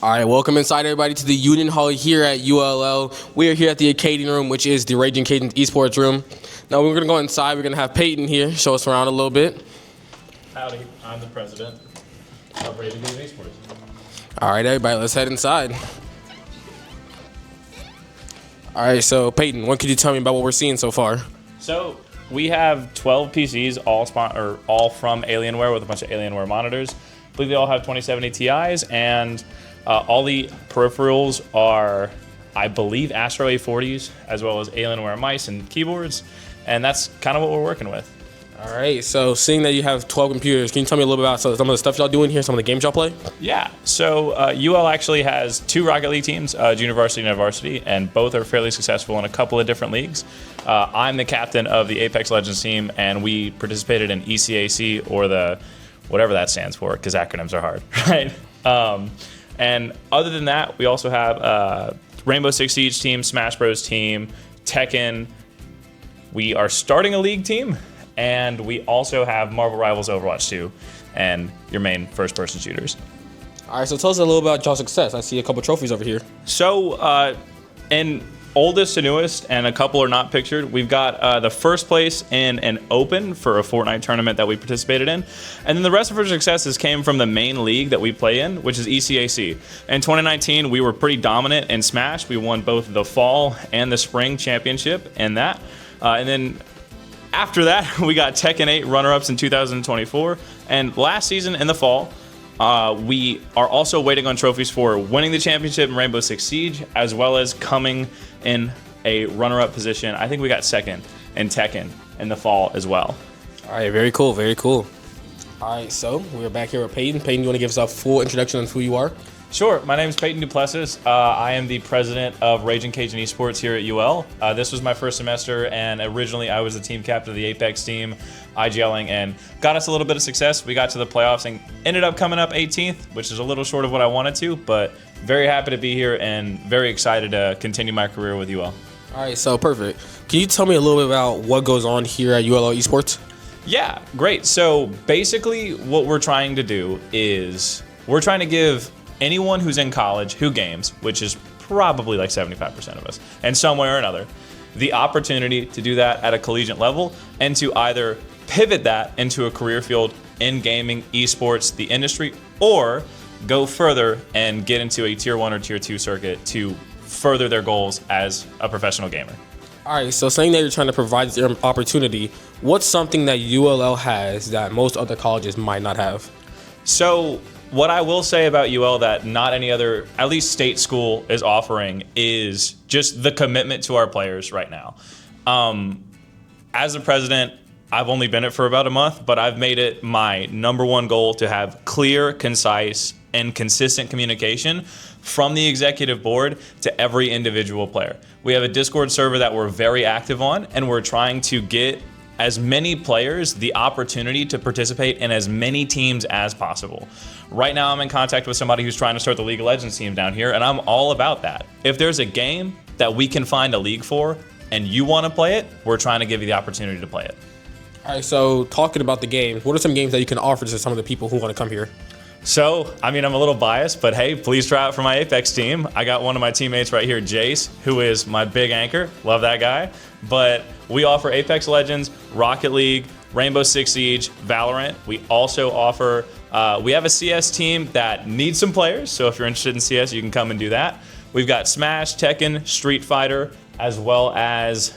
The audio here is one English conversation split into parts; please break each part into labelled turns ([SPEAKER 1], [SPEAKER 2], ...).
[SPEAKER 1] All right, welcome inside everybody to the Union Hall here at ULL. We are here at the Acadian room, which is the Ragin Cajuns Esports room. Now we're going to go inside. We're going to have Peyton here show us around a little bit.
[SPEAKER 2] Howdy, I'm the president of Ragin Cajuns Esports.
[SPEAKER 1] All right, everybody, let's head inside. All right, so Peyton, what could you tell me about what we're seeing so far?
[SPEAKER 2] So we have 12 PCs, all from Alienware with a bunch of Alienware monitors. I believe they all have 2070 Ti's, and all the peripherals are, I believe, Astro A40s, as well as Alienware mice and keyboards, and that's kind of what we're working with.
[SPEAKER 1] All right, so seeing that you have 12 computers, can you tell me a little bit about some of the stuff y'all doing here, some of the games y'all play?
[SPEAKER 2] Yeah, so UL actually has two Rocket League teams, junior varsity and varsity, and both are fairly successful in a couple of different leagues. I'm the captain of the Apex Legends team, and we participated in ECAC, or the whatever that stands for, because acronyms are hard, right? And other than that, we also have Rainbow Six Siege team, Smash Bros team, Tekken. We are starting a league team, and we also have Marvel Rivals Overwatch 2 and your main first-person shooters.
[SPEAKER 1] All right, so tell us a little about y'all's success. I see a couple trophies over here.
[SPEAKER 2] So, in oldest to newest, and a couple are not pictured, we've got the first place in an open for a Fortnite tournament that we participated in. And then the rest of our successes came from the main league that we play in, which is ECAC. In 2019, we were pretty dominant in Smash. We won both the fall and the spring championship in that. And then after that, we got Tekken 8 runner-ups in 2024. And last season in the fall, we are also waiting on trophies for winning the championship in Rainbow Six Siege, as well as coming in a runner-up position. I think we got second in Tekken in the fall as well.
[SPEAKER 1] All right, very cool, very cool. All right, so we're back here with Peyton. Peyton, you want to give us a full introduction on who you are?
[SPEAKER 2] Sure. My name is Peyton Duplessis. I am the president of Ragin Cajuns Esports here at UL. This was my first semester, and originally I was the team captain of the Apex team, IGLing, and got us a little bit of success. We got to the playoffs and ended up coming up 18th, which is a little short of what I wanted to, but very happy to be here and very excited to continue my career with UL.
[SPEAKER 1] All right, so perfect. Can you tell me a little bit about what goes on here at UL Esports?
[SPEAKER 2] Yeah, great. So basically what we're trying to do is we're trying to give anyone who's in college who games, which is probably like 75% of us, and some way or another, the opportunity to do that at a collegiate level and to either pivot that into a career field in gaming, esports, the industry, or go further and get into a tier 1 or tier 2 circuit to further their goals as a professional gamer.
[SPEAKER 1] All right, so saying that you're trying to provide this opportunity, what's something that ULL has that most other colleges might not have?
[SPEAKER 2] So what I will say about UL that not any other, at least state school, is offering is just the commitment to our players right now. As a president, I've only been it for about a month, but I've made it my #1 goal to have clear, concise, and consistent communication from the executive board to every individual player. We have a Discord server that we're very active on, and we're trying to get as many players the opportunity to participate in as many teams as possible. Right now I'm in contact with somebody who's trying to start the League of Legends team down here, and I'm all about that. If there's a game that we can find a league for and you want to play it, we're trying to give you the opportunity to play it.
[SPEAKER 1] All right, so talking about the games, what are some games that you can offer to some of the people who want to come here?
[SPEAKER 2] So, I mean, I'm a little biased, but hey, please try out for my Apex team. I got one of my teammates right here, Jace, who is my big anchor. Love that guy. But we offer Apex Legends, Rocket League, Rainbow Six Siege, Valorant. We also offer, we have a CS team that needs some players, so if you're interested in CS, you can come and do that. We've got Smash, Tekken, Street Fighter, as well as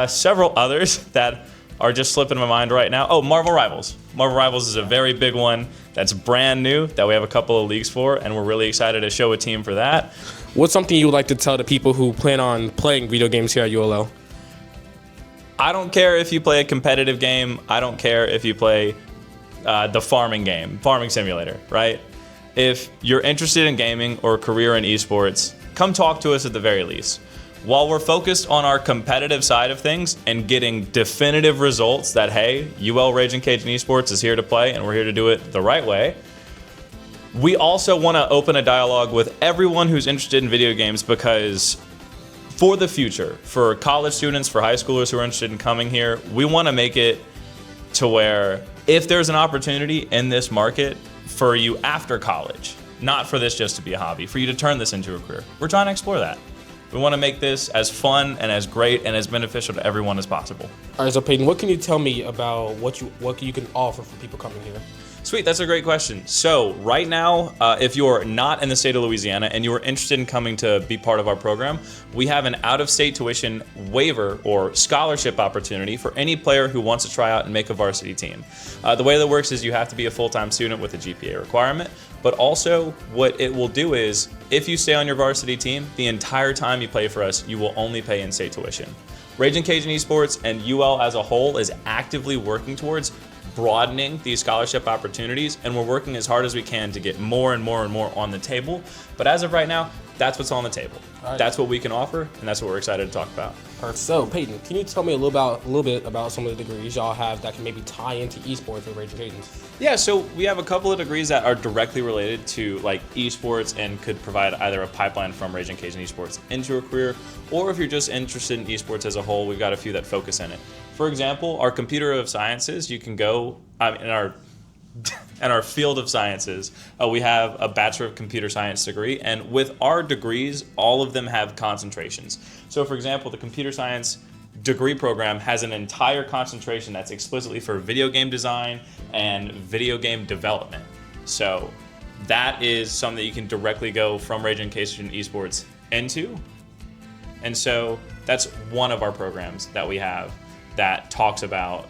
[SPEAKER 2] several others that are just slipping in my mind right now. Oh, Marvel Rivals. Marvel Rivals is a very big one that's brand new that we have a couple of leagues for, and we're really excited to show a team for that.
[SPEAKER 1] What's something you would like to tell the people who plan on playing video games here at ULL?
[SPEAKER 2] I don't care if you play a competitive game. I don't care if you play the farming game, farming simulator, right? If you're interested in gaming or a career in esports, come talk to us at the very least. While we're focused on our competitive side of things and getting definitive results that, hey, UL Ragin Cajuns Esports is here to play and we're here to do it the right way, we also want to open a dialogue with everyone who's interested in video games, because for the future, for college students, for high schoolers who are interested in coming here, we want to make it to where if there's an opportunity in this market for you after college, not for this just to be a hobby, for you to turn this into a career. We're trying to explore that. We want to make this as fun and as great and as beneficial to everyone as possible.
[SPEAKER 1] All right, so Peyton, what can you tell me about what you can offer for people coming here?
[SPEAKER 2] Sweet, that's a great question. So right now, if you're not in the state of Louisiana and you're interested in coming to be part of our program, we have an out-of-state tuition waiver or scholarship opportunity for any player who wants to try out and make a varsity team. The way that works is you have to be a full-time student with a GPA requirement, but also what it will do is if you stay on your varsity team, the entire time you play for us, you will only pay in-state tuition. Ragin Cajuns Esports and UL as a whole is actively working towards broadening these scholarship opportunities, and we're working as hard as we can to get more and more and more on the table. But as of right now, that's what's on the table. Right. That's what we can offer, and that's what we're excited to talk about.
[SPEAKER 1] Perfect. So, Peyton, can you tell me a little bit about some of the degrees y'all have that can maybe tie into esports with Ragin Cajuns?
[SPEAKER 2] Yeah, so we have a couple of degrees that are directly related to like esports and could provide either a pipeline from Ragin Cajuns Esports into a career, or if you're just interested in esports as a whole, we've got a few that focus in it. For example, our Computer of Sciences, you can go in our field of sciences, we have a Bachelor of Computer Science degree, and with our degrees, all of them have concentrations. So for example, the Computer Science degree program has an entire concentration that's explicitly for video game design and video game development. So that is something that you can directly go from Ragin Cajuns Esports into. And so that's one of our programs that we have that talks about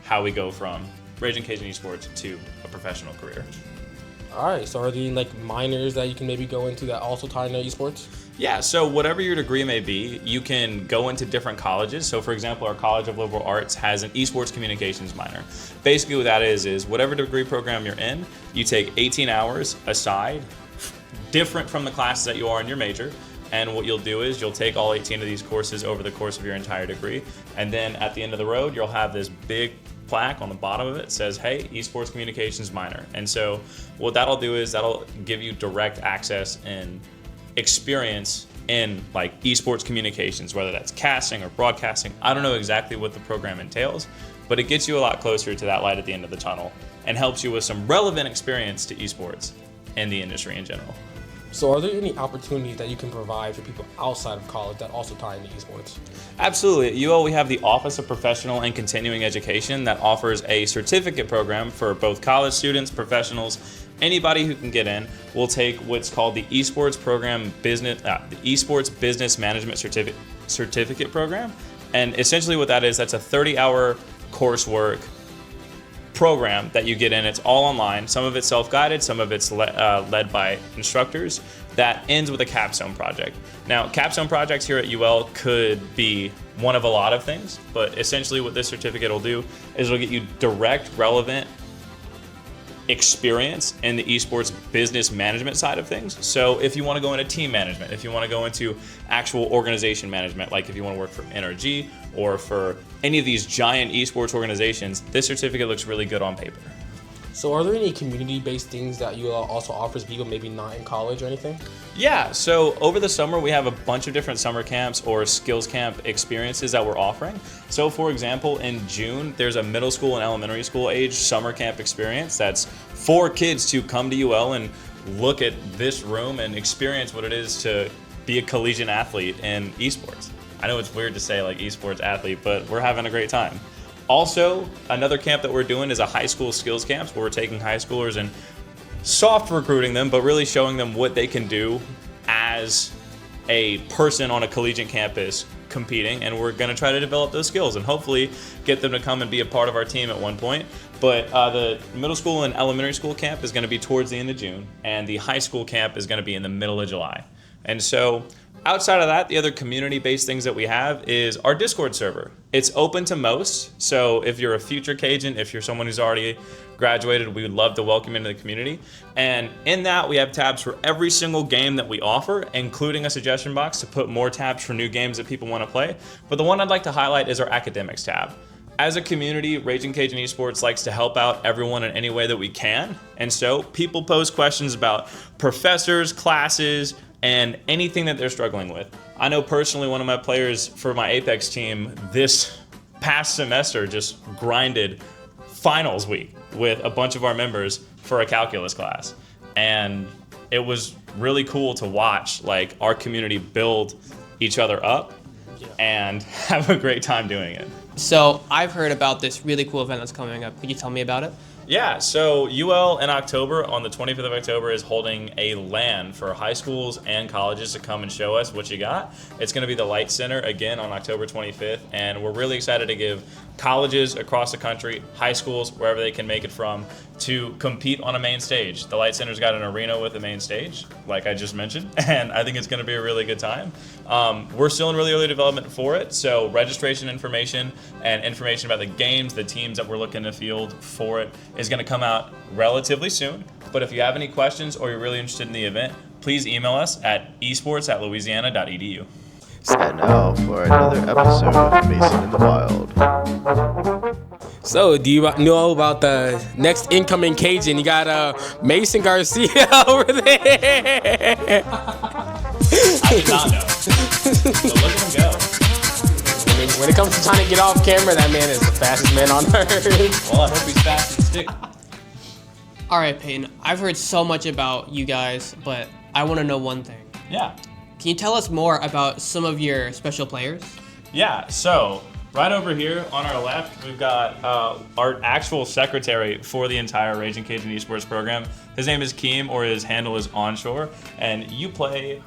[SPEAKER 2] how we go from Ragin Cajuns Esports to a professional career.
[SPEAKER 1] All right, so are there any like minors that you can maybe go into that also tie into esports?
[SPEAKER 2] Yeah, so whatever your degree may be, you can go into different colleges. So for example, our College of Liberal Arts has an esports communications minor. Basically what that is whatever degree program you're in, you take 18 hours aside, different from the classes that you are in your major. And what you'll do is you'll take all 18 of these courses over the course of your entire degree. And then at the end of the road, you'll have this big plaque on the bottom of it says, hey, esports communications minor. And so what that'll do is that'll give you direct access and experience in like esports communications, whether that's casting or broadcasting. I don't know exactly what the program entails, but it gets you a lot closer to that light at the end of the tunnel and helps you with some relevant experience to esports and the industry in general.
[SPEAKER 1] So are there any opportunities that you can provide for people outside of college that also tie into esports?
[SPEAKER 2] Absolutely. At UL, we have the Office of Professional and Continuing Education that offers a certificate program for both college students, professionals, anybody who can get in. Will take what's called the Esports Program the Esports Business Management Certificate Program. And essentially what that is, that's a 30-hour coursework program that you get in. It's all online. Some of it's self-guided, some of it's led by instructors. That ends with a capstone project. Now, capstone projects here at UL could be one of a lot of things, but essentially what this certificate will do is it'll get you direct, relevant experience in the esports business management side of things. So if you want to go into team management, if you want to go into actual organization management, like if you want to work for NRG or for any of these giant esports organizations, this certificate looks really good on paper.
[SPEAKER 1] So are there any community-based things that you also offers people maybe not in college or anything?
[SPEAKER 2] Yeah, so over the summer we have a bunch of different summer camps or skills camp experiences that we're offering. So for example, in June, there's a middle school and elementary school age summer camp experience that's for kids to come to UL and look at this room and experience what it is to be a collegiate athlete in esports. I know it's weird to say like esports athlete, but we're having a great time. Also, another camp that we're doing is a high school skills camp where we're taking high schoolers and soft recruiting them, but really showing them what they can do as a person on a collegiate campus competing, and we're going to try to develop those skills and hopefully get them to come and be a part of our team at one point. But the middle school and elementary school camp is going to be towards the end of June, and the high school camp is going to be in the middle of July. And so outside of that, the other community-based things that we have is our Discord server. It's open to most, so if you're a future Cajun, if you're someone who's already graduated, we would love to welcome you into the community. And in that, we have tabs for every single game that we offer, including a suggestion box to put more tabs for new games that people want to play. But the one I'd like to highlight is our academics tab. As a community, Ragin Cajuns Esports likes to help out everyone in any way that we can. And so people pose questions about professors, classes, and anything that they're struggling with. I know personally one of my players for my Apex team this past semester just grinded finals week with a bunch of our members for a calculus class. And it was really cool to watch like our community build each other up and have a great time doing it.
[SPEAKER 3] So I've heard about this really cool event that's coming up. Could you tell me about it?
[SPEAKER 2] Yeah, so UL in October, on the 25th of October, is holding a LAN for high schools and colleges to come and show us what you got. It's going to be the Light Center again on October 25th, and we're really excited to give colleges across the country, high schools, wherever they can make it from, to compete on a main stage. The Light Center's got an arena with a main stage, like I just mentioned, and I think it's going to be a really good time. We're still in really early development for it, so registration information and information about the games, the teams that we're looking to field for it is going to come out relatively soon. But if you have any questions or you're really interested in the event, please email us at esports@louisiana.edu.
[SPEAKER 4] And now for another episode of Mason in the Wild.
[SPEAKER 1] So, do you know about the next incoming Cajun? You got Mason Garcia over there.
[SPEAKER 2] I did not know. But look at him go.
[SPEAKER 1] I mean, when it comes to trying to get off camera, that man is the fastest man on earth.
[SPEAKER 2] Well, I hope he's fast and stick.
[SPEAKER 3] All right, Peyton. I've heard so much about you guys, but I want to know one thing.
[SPEAKER 2] Yeah.
[SPEAKER 3] Can you tell us more about some of your special players?
[SPEAKER 2] Yeah, so right over here on our left, we've got our actual secretary for the entire Ragin Cajuns Esports program. His name is Keem, or his handle is Onshore, and you play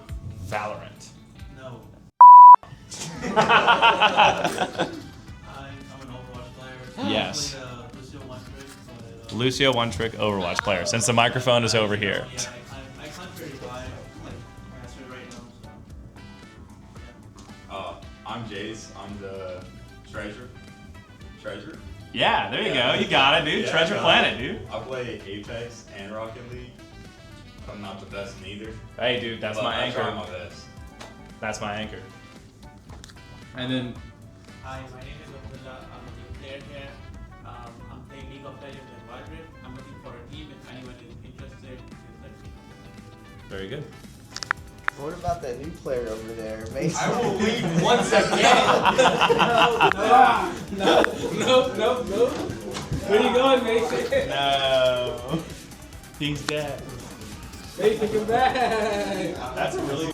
[SPEAKER 2] Valorant.
[SPEAKER 5] No. I'm an Overwatch player.
[SPEAKER 2] Yes.
[SPEAKER 5] I play, Lucio One Trick, but,
[SPEAKER 2] Lucio One Trick Overwatch player, since the microphone is over here.
[SPEAKER 5] yeah, I can't really buy like master right now. So.
[SPEAKER 6] I'm Jace. I'm the treasure.
[SPEAKER 2] Yeah, there you go. You got it, dude.
[SPEAKER 6] Yeah,
[SPEAKER 2] Treasure
[SPEAKER 6] I got
[SPEAKER 2] Planet,
[SPEAKER 6] it.
[SPEAKER 2] dude.
[SPEAKER 6] I play Apex and Rocket League. I'm not the best in either.
[SPEAKER 2] Hey, dude, that's
[SPEAKER 6] but
[SPEAKER 2] my
[SPEAKER 6] I
[SPEAKER 2] anchor.
[SPEAKER 6] try my best.
[SPEAKER 2] That's my anchor. And then,
[SPEAKER 5] Hi, my name is Abdullah. I'm a new player here. I'm playing League of Legends and Valorant. I'm looking for a team. If anyone is interested, please let me know.
[SPEAKER 2] very good.
[SPEAKER 4] What about that new player over there, Mason?
[SPEAKER 6] I will leave
[SPEAKER 1] Once again. No. Where you going, Mason?
[SPEAKER 2] No. He's dead.
[SPEAKER 1] Mason, come back.
[SPEAKER 2] That's a really